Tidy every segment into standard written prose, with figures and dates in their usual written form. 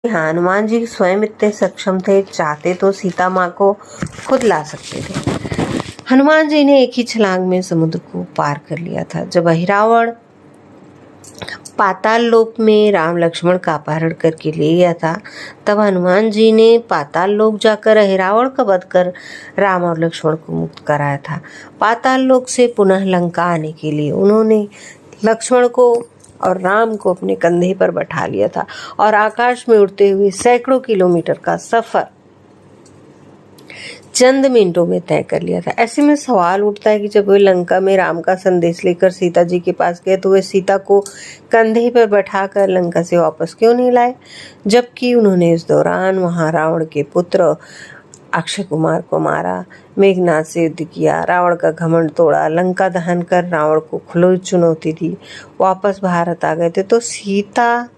हाँ, हनुमान जी स्वयं इतने सक्षम थे, चाहते तो सीता माँ को खुद ला सकते थे। हनुमान जी ने एक ही छलांग में समुद्र को पार कर लिया था। जब अहिरावण पाताल लोक में राम लक्ष्मण का अपहरण करके ले गया था, तब हनुमान जी ने पाताल लोक जाकर अहिरावण का वध कर राम और लक्ष्मण को मुक्त कराया था। पाताल लोक से पुनः लंका आने के लिए उन्होंने लक्ष्मण को और राम को अपने कंधे पर बैठा लिया था और आकाश में उड़ते हुए सैकड़ों किलोमीटर का सफर चंद मिनटों में तय कर लिया था। ऐसे में सवाल उठता है कि जब वे लंका में राम का संदेश लेकर सीता जी के पास गए तो वे सीता को कंधे पर बैठाकर लंका से वापस क्यों नहीं लाए, जबकि उन्होंने इस दौरान वहां रावण के पुत्र अक्षय कुमार को मारा, मेघनाथ से युद्ध किया, रावण का घमंड तोड़ा, लंका दहन कर रावण को खुली चुनौती दी, वापस भारत आ गए थे, तो सीता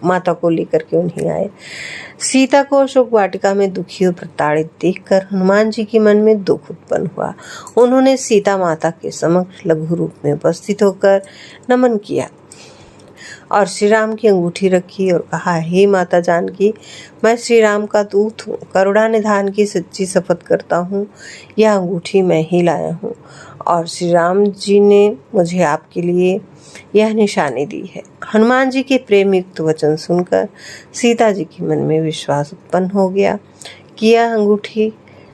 माता को लेकर क्यों नहीं आए। सीता को अशोक वाटिका में दुखी और प्रताड़ित देखकर हनुमान जी के मन में दुख उत्पन्न हुआ। उन्होंने सीता माता के समक्ष लघु रूप में उपस्थित होकर नमन किया और श्री राम की अंगूठी रखी और कहा, हे माता जानकी, मैं श्री राम का दूत हूँ, करुणा निधान की सच्ची शपथ करता हूँ, यह अंगूठी मैं ही लाया हूँ और श्री राम जी ने मुझे आपके लिए यह निशानी दी है। हनुमान जी के प्रेम युक्त वचन सुनकर सीता जी के मन में विश्वास उत्पन्न हो गया कि यह अंगूठी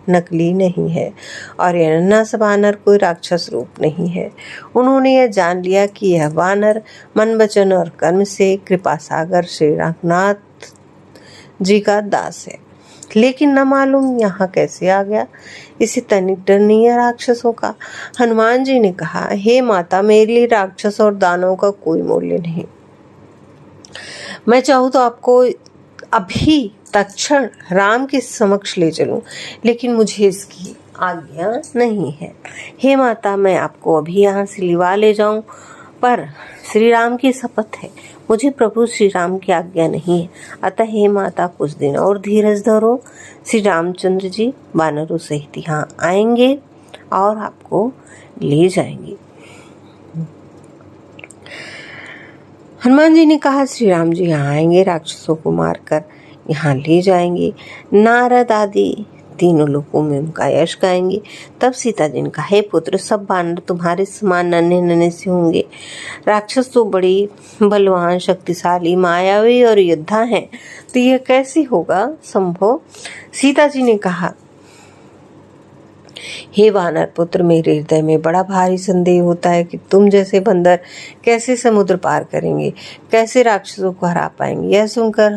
नकली नहीं है और यह नन्हा सा वानर कोई राक्षस रूप नहीं है। उन्होंने यह जान लिया कि यह वानर मन वचन और कर्म से कृपा सागर श्री रघुनाथ जी का दास है, लेकिन न मालूम यहाँ कैसे आ गया। इसे तनिक डर नहीं है राक्षसों का। हनुमान जी ने कहा, हे माता, मेरे लिए राक्षस और दानवों का कोई मूल्य नहीं। मैं चाहूँ तो आपको अभी तत्क्षण राम के समक्ष ले चलूं, लेकिन मुझे इसकी आज्ञा नहीं है। हे माता, मैं आपको अभी यहाँ से लिवा ले जाऊं, पर श्री राम की शपथ है, मुझे प्रभु श्री राम की आज्ञा नहीं है। अतः हे माता, कुछ दिन और धीरज धरो। श्री रामचंद्र जी वानरों सहित यहाँ आएंगे और आपको ले जाएंगे। हनुमान जी ने कहा, श्री राम जी यहाँ आएंगे, राक्षसों को मारकर यहाँ ले जाएंगे, नारद आदि तीनों लोकों में उनका यश गाएंगे। तब सीता जी ने कहा, हे पुत्र, सब वानर तुम्हारे समान नन्हे नन्हे से होंगे। राक्षस तो बड़ी बलवान, शक्तिशाली, मायावी और योद्धा हैं, तो यह कैसे होगा संभव। सीता जी ने कहा, हे वानर पुत्र, मेरे हृदय में बड़ा भारी संदेह होता है कि तुम जैसे बंदर कैसे समुद्र पार करेंगे, कैसे राक्षसों को हरा पाएंगे। यह सुनकर